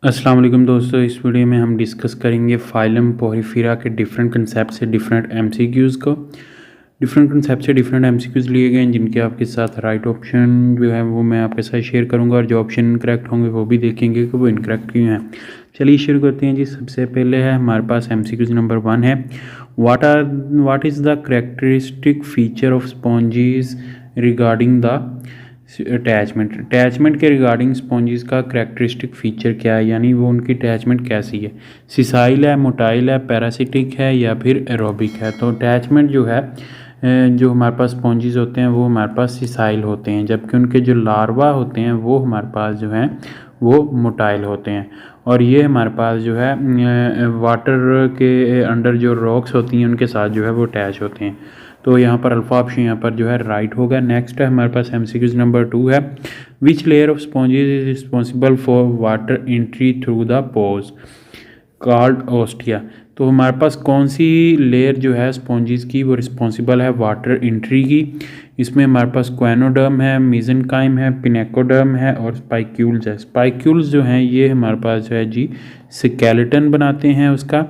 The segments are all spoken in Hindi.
अस्सलाम वालेकुम दोस्तों, इस वीडियो में हम डिस्कस करेंगे फाइलम पोरिफेरा के डिफरेंट कंसेप्ट से डिफरेंट एमसीक्यूज़ को। डिफरेंट कंसेप्ट से डिफरेंट एमसीक्यूज़ लिए गए हैं जिनके आपके साथ राइट ऑप्शन जो है वो मैं आपके साथ शेयर करूंगा और जो ऑप्शन इनकरेक्ट होंगे वो भी देखेंगे कि वो इनकरेक्ट क्यों हैं। चलिए शुरू करते हैं जी। सबसे पहले है हमारे पास एमसीक्यूज़ नंबर 1 है, what is the characteristic feature of sponges regarding the attachment के रिगार्डिंग स्पॉन्जिस का करेक्टरिस्टिक फीचर क्या है, यानी वो उनकी अटैचमेंट कैसी है। सिसाइल है, मोटाइल है, पैरासिटिक है या फिर एरोबिक है। तो अटैचमेंट जो है जो हमारे पास स्पॉन्जिस होते हैं वो हमारे पास सिसाइल होते हैं, जबकि उनके जो लार्वा होते हैं वो हमारे पास जो हैं वो मोटाइल होते हैं। और ये हमारे पास जो है वाटर के अंडर जो रॉक्स होती हैं उनके साथ जो है वो अटैच होते हैं। तो यहाँ पर अल्फा ऑप्शन यहाँ पर जो है राइट होगा। नेक्स्ट है हमारे पास एमसीक्यूज नंबर 2 है, which layer of sponges is responsible for water entry through the pores called ostia. तो हमारे पास कौन सी लेयर जो है स्पॉन्जेस की वो रिस्पॉन्सिबल है वाटर एंट्री की। इसमें हमारे पास क्वेनोडर्म है, मीजेनकाइम है, पिनेकोडर्म है और स्पाइक्यूल्स है। स्पाइक्यूल्स जो हैं ये हमारे पास जो है जी स्केलेटन बनाते हैं उसका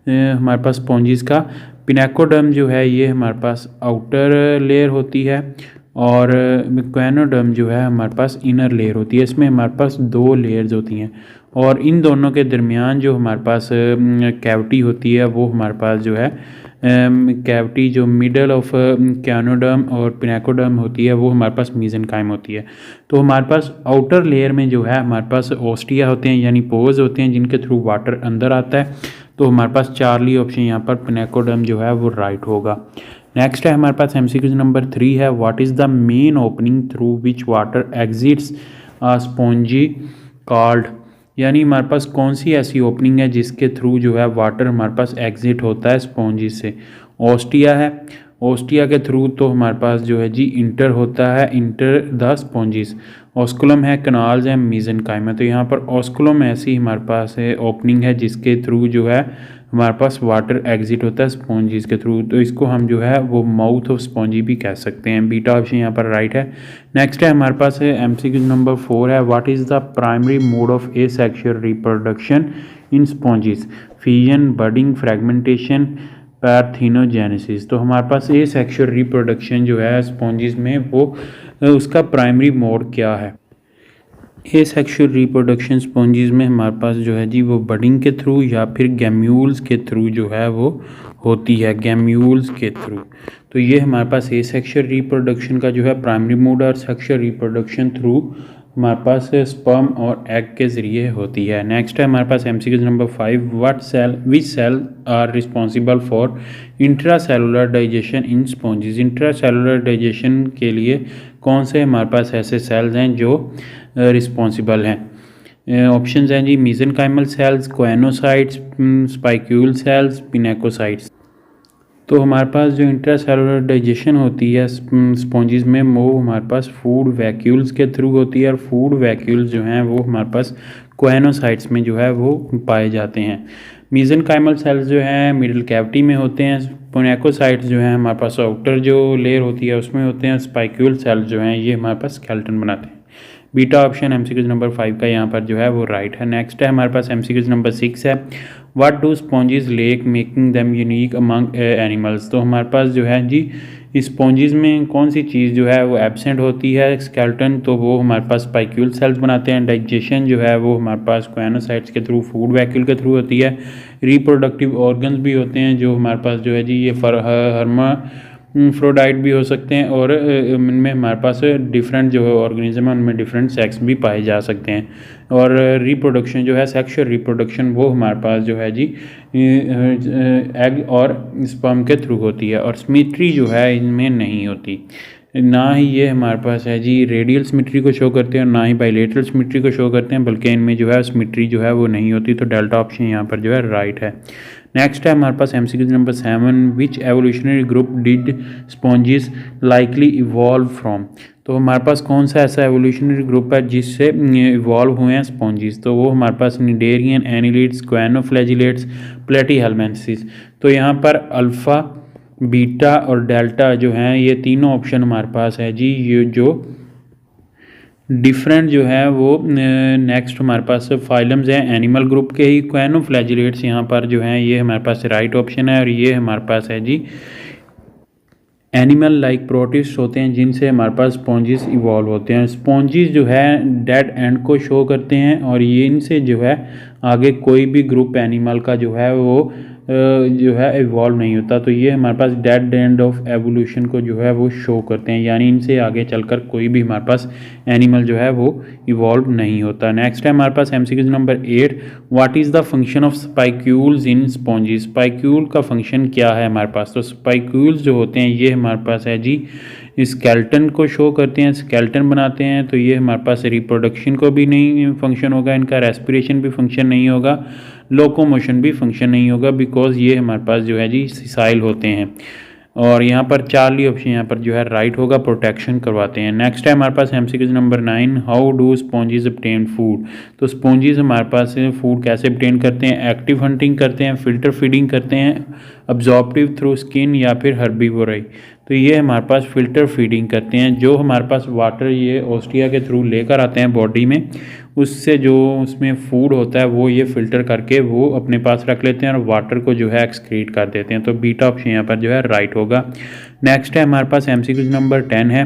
हमारे पास स्पॉन्जिस का। पिनेकोडर्म जो है ये हमारे पास आउटर लेयर होती है और क्वेनोडर्म जो है हमारे पास इनर लेयर होती है। इसमें हमारे पास 2 लेयर्स होती हैं और इन दोनों के दरमियान जो हमारे पास कैविटी होती है वो हमारे पास जो है कैविटी जो मिडल ऑफ क्वेनोडर्म और पिनेकोडर्म होती है वो हमारे पास मीजेनकाइम होती है। तो हमारे पास आउटर लेयर में जो है हमारे पास ओस्टिया होते हैं यानी पोर्स होते हैं जिनके थ्रू वाटर अंदर आता है। तो हमारे पास चार्ली ऑप्शन यहाँ पर पिनेकोडर्म जो है वो राइट होगा। नेक्स्ट है हमारे पास एमसीक्यूज नंबर 3 है, what is the main opening through which water exits spongy called. यानी हमारे पास कौन सी ऐसी ओपनिंग है जिसके थ्रू जो है वाटर हमारे पास एग्जिट होता है स्पॉन्जी से। ओस्टिया है, ओस्टिया के थ्रू तो हमारे पास जो है जी इंटर होता है, इंटर द स्पॉन्जिस। ऑस्कुलम है, कनाल्स है, मीजेनकाइम है। तो यहाँ पर ऑस्कुलम ऐसी हमारे पास है ओपनिंग है जिसके थ्रू जो है हमारे पास वाटर एग्जिट होता है स्पॉन्जिस के थ्रू। तो इसको हम जो है वो माउथ ऑफ स्पॉन्जी भी कह सकते हैं। बीटा ऑप्शन यहाँ पर राइट है। नेक्स्ट है हमारे पास है एमसीक्यू नंबर 4 है, what is the primary mode of asexual reproduction in spongin, fission, budding, fragmentation, parthenogenesis. तो हमारे पास एसेक्सुअल रिप्रोडक्शन जो है स्पॉन्जिस में वो उसका प्राइमरी मोड क्या है। एसेक्सुअल रिप्रोडक्शन स्पॉन्जिस में हमारे पास जो है जी वो बडिंग के थ्रू या फिर गैम्यूल्स के थ्रू जो है वो होती है, गैम्यूल्स के थ्रू। तो ये हमारे पास एसेक्सुअल रिप्रोडक्शन का जो है प्राइमरी मोड और सेक्सुअल रिप्रोडक्शन थ्रू हमारे पास स्पर्म और एग के ज़रिए होती है। नेक्स्ट है हमारे पास MCQ number 5, which cell are responsible for intracellular digestion in sponges. Intracellular digestion के लिए कौन से हमारे पास ऐसे सेल्स हैं जो रिस्पॉन्सिबल हैं। ऑप्शंस हैं जी मीजेनकाइमल सेल्स, कोएनोसाइट्स, स्पाइक्यूल सेल्स, पिनेकोसाइट्स। तो हमारे पास जो इंट्रासेलुलर डाइजेशन होती है स्पॉन्जिस में वो हमारे पास फूड वैक्यूल्स के थ्रू होती है और फूड वैक्यूल्स जो हैं वो हमारे पास कोएनोसाइट्स में जो है वो पाए जाते हैं। मीजेनकाइमल सेल्स जो हैं मिडिल कैविटी में होते हैं, पिनेकोसाइट्स जो हैं हमारे पास आउटर जो लेयर होती है उसमें होते हैं, स्पाइक्यूल सेल्स जो हैं ये हमारे पास स्केलेटन बनाते हैं। बीटा ऑप्शन एमसीक्यूज नंबर 5 का यहाँ पर जो है वो राइट है। नेक्स्ट है हमारे पास एमसीक्यूज नंबर 6 है, what do spongin lake making them unique among animals. तो हमारे पास जो है जी स्पॉन्जिस में कौन सी चीज़ जो है वो एब्सेंट होती है स्केलेटन, तो वो हमारे पास स्पाइक्यूल सेल्स बनाते हैं। डाइजेशन जो है वो हमारे पास कोएनोसाइट्स के थ्रू, फूड वैक्यूल के थ्रू होती है। रिप्रोडक्टिव ऑर्गन्स भी होते हैं जो हमारे पास जो है जी ये फ्रोडाइट भी हो सकते हैं और इनमें हमारे पास डिफरेंट जो है ऑर्गेनिज्म है उनमें डिफरेंट सेक्स भी पाए जा सकते हैं। और रिप्रोडक्शन जो है सेक्सुअल रिप्रोडक्शन वो हमारे पास जो है जी एग और स्पर्म के थ्रू होती है और सिमेट्री जो है इनमें नहीं होती। ना ही ये हमारे पास है जी रेडियल सिमेट्री को शो करते हैं और ना ही बाइलेटरल सिमेट्री को शो करते हैं, बल्कि इनमें जो है सिमेट्री जो है वो नहीं होती। तो डेल्टा ऑप्शन यहाँ पर जो है राइट है। नेक्स्ट है हमारे पास MCQ number 7, which evolutionary group did sponges likely evolve from. तो हमारे पास कौन सा ऐसा एवोल्यूशनरी ग्रुप है जिससे इवॉल्व हुए हैं स्पॉन्जिस, तो वो हमारे पास निडेरियन, एनिलिड्स, क्वेनोफ्लैजिलेट्स, प्लेटीहेल्मिन्थेसिस। तो यहाँ पर अल्फ़ा, बीटा और डेल्टा जो हैं ये तीनों ऑप्शन हमारे पास है जी, ये जो डिफरेंट जो है वो नेक्स्ट हमारे पास फाइलम्स हैं एनिमल ग्रुप के ही। क्वेनोफ्लैजिलेट्स यहाँ पर जो हैं ये हमारे पास राइट ऑप्शन है। और ये हमारे पास है जी एनिमल लाइक प्रोटिस्ट होते हैं जिनसे हमारे पास स्पॉन्जिस इवॉल्व होते हैं। स्पॉन्जिस जो है डेड एंड को शो करते हैं और ये इनसे जो है आगे कोई भी ग्रुप एनिमल का जो है वो जो है इवॉल्व नहीं होता। तो ये हमारे पास डेड एंड ऑफ एवोल्यूशन को जो है वो शो करते हैं, यानी इनसे आगे चलकर कोई भी हमारे पास एनिमल जो है वो इवॉल्व नहीं होता। नेक्स्ट है हमारे पास MCQ number 8, what is the function of spicules in sponges. Spicule का फंक्शन क्या है हमारे पास। तो स्पाइक्यूल्स जो होते हैं ये हमारे पास है जी स्केल्टन को शो करते हैं, स्केल्टन बनाते हैं। तो ये हमारे पास रिप्रोडक्शन को भी नहीं फंक्शन होगा, इनका रेस्पिरेशन भी फंक्शन नहीं होगा, लोकोमोशन भी फंक्शन नहीं होगा, बिकॉज ये हमारे पास जो है जी सिसाइल होते हैं। और यहाँ पर चार्ली ऑप्शन यहाँ पर जो है राइट होगा, प्रोटेक्शन करवाते हैं। नेक्स्ट है हमारे पास MCQ number 9, how do sponges obtain food. तो स्पॉन्जिस हमारे पास फूड कैसे obtain करते हैं। एक्टिव हंटिंग करते हैं, फिल्टर फीडिंग करते हैं, अब्जॉर्प्टिव थ्रू स्किन या फिर हर्बीवोरी। तो ये हमारे पास फिल्टर फीडिंग करते हैं। जो हमारे पास वाटर ये ऑस्ट्रिया के थ्रू लेकर आते हैं बॉडी में, उससे जो उसमें फूड होता है वो ये फ़िल्टर करके वो अपने पास रख लेते हैं और वाटर को जो है एक्सक्रीट कर देते हैं। तो बीटा ऑप्शन यहाँ पर जो है राइट होगा। नेक्स्ट है हमारे पास एमसीक्यू नंबर 10 है,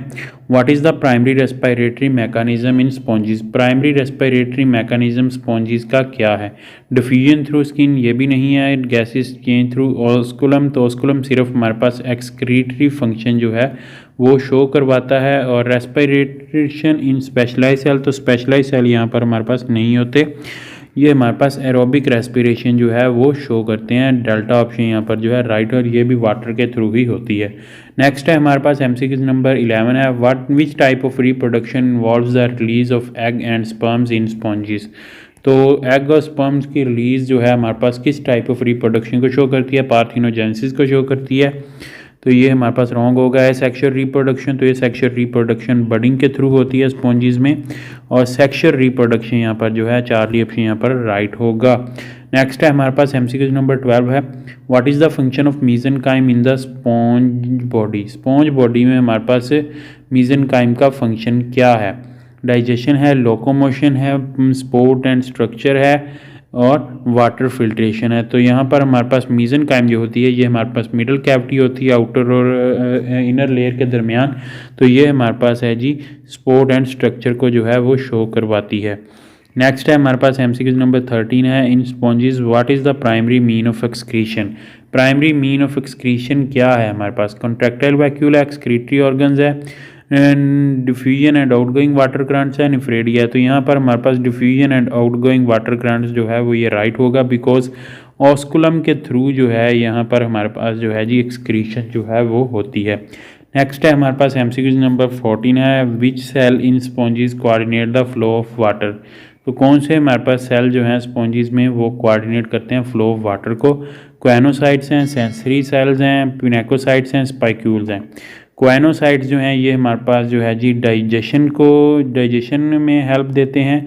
what is the primary respiratory mechanism in spongin. Primary respiratory mechanism spongin का क्या है। डिफ्यूजन थ्रू स्किन ये भी नहीं है, गैसेस चेंज थ्रू ऑस्कुलम। तो ऑस्कुलम सिर्फ हमारे पास एक्सक्रीटरी फंक्शन जो है वो शो करवाता है। और रेस्पिरेशन इन स्पेशलाइज सेल, तो स्पेशलाइज सेल यहाँ पर हमारे पास नहीं होते, ये हमारे पास एरोबिक रेस्पिरेशन जो है वो शो करते हैं। डेल्टा ऑप्शन यहाँ पर जो है राइट, और ये भी वाटर के थ्रू ही होती है। नेक्स्ट है हमारे पास एमसीक्यू नंबर 11 है, what which type of reproduction involves the release of egg and sperms in spongin. तो एग और स्पर्म्स की रिलीज जो है हमारे पास किस टाइप ऑफ रिप्रोडक्शन को शो करती है, पार्थिनोजेनेसिस को शो करती है। तो ये हमारे पास रॉन्ग होगा है सेक्सुअल रिप्रोडक्शन। तो ये सेक्सुअल रिप्रोडक्शन बडिंग के थ्रू होती है स्पॉन्जिस में, और सेक्सुअल रिप्रोडक्शन यहाँ पर जो है चार्ली ऑप्शन यहाँ पर राइट होगा। नेक्स्ट है हमारे पास एमसीक्यू नंबर 12 है, what is the function of mesenchyme in the sponge body. Sponge body में हमारे पास मीजेनकाइम का फंक्शन क्या है। डाइजेशन है, लोकोमोशन है, स्पोर्ट एंड स्ट्रक्चर है, और वाटर फिल्ट्रेशन है। तो यहाँ पर हमारे पास मीजेनकाइम जो होती है ये हमारे पास मिडल कैविटी होती है आउटर और इनर लेयर के दरमियान। तो ये हमारे पास है जी स्पोर्ट एंड स्ट्रक्चर को जो है वो शो करवाती है। नेक्स्ट है हमारे पास एमसीक्यू नंबर 13 है, in sponges what is the primary mean of excretion. Primary mean of excretion क्या है हमारे पास। कॉन्ट्रैक्टाइल वैक्यूल है, एक्सक्रीटरी ऑर्गन्स है, diffusion and outgoing water currents है, निफ्रेडिया। तो यहाँ पर हमारे पास diffusion and outgoing water currents जो है वो ये राइट होगा, बिकॉज ऑस्कुलम के थ्रू जो है यहाँ पर हमारे पास जो है जी एक्सक्रीशन जो है वो होती है। नेक्स्ट है हमारे पास एमसीक्यू नंबर 14 है, which cell in sponges coordinate the flow of water. तो कौन से हमारे पास सेल जो हैं स्पॉन्जिस में वो कोऑर्डिनेट करते हैं फ्लो ऑफ वाटर को। क्वेनोसाइट्स हैं, सेंसरी सेल्स हैं, पिनेकोसाइट्स हैं, स्पाइक्यूल्स हैं। क्वेनोसाइट्स जो हैं ये हमारे पास जो है जी डाइजेशन में हेल्प देते हैं।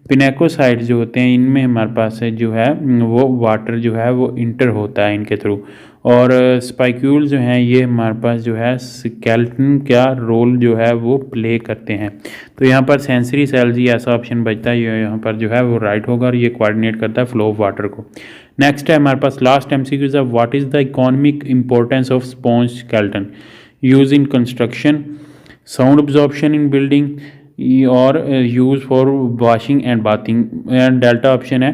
पिनेकोसाइट्स जो होते हैं इनमें हमारे पास जो है वो वाटर जो है वो इंटर होता है इनके थ्रू। और स्पाइक्यूल जो हैं ये हमारे पास जो है स्केलेटन का रोल जो है वो प्ले करते हैं। तो यहाँ पर सेंसरी सेल्स ही ऐसा ऑप्शन बचता है, ये यहाँ पर जो है वो राइट होगा, और ये कोऑर्डिनेट करता है फ्लो ऑफ वाटर को। नेक्स्ट है हमारे पास लास्ट एमसीक्यूज है, what is the economic importance of sponge skeleton use in construction, sound absorption in building, और use for washing and bathing. Delta option है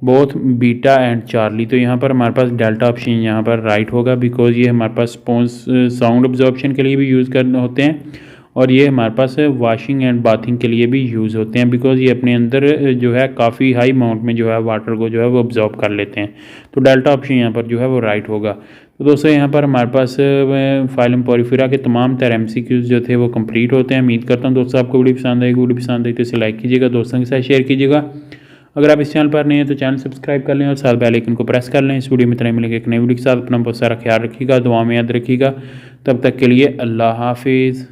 बोथ बीटा एंड चार्ली। तो यहाँ पर हमारे पास डेल्टा ऑप्शन यहाँ पर राइट होगा, बिकॉज ये हमारे पास स्पॉन्ज साउंड अब्जॉर्प्शन के लिए भी यूज़ करने होते हैं, और ये हमारे पास वॉशिंग एंड बाथिंग के लिए भी यूज़ होते हैं, बिकॉज ये अपने अंदर जो है काफ़ी हाई अमाउंट में जो है वाटर को जो है वो अब्जॉर्ब कर लेते हैं। तो डेल्टा ऑप्शन यहाँ पर जो है वो राइट होगा। तो दोस्तों यहाँ पर हमारे पास फाइलम पोरिफेरा के तमाम तरह एमसीक्यूज जो थे वो कंप्लीट होते हैं। उम्मीद करता हूँ दोस्तों आपको वीडियो पसंद आएगी। वीडियो पसंद आई तो इसे लाइक कीजिएगा, दोस्तों के साथ शेयर कीजिएगा। अगर आप इस चैनल पर नहीं हैं तो चैनल सब्सक्राइब कर लें और साथ बेल आइकन को प्रेस कर लें। इस वीडियो में इतना ही मिलेगा एक नई वीडियो के साथ। अपना बहुत सारा ख्याल रखिएगा, दुआ में याद रखिएगा। तब तक के लिए अल्लाह हाफिज़।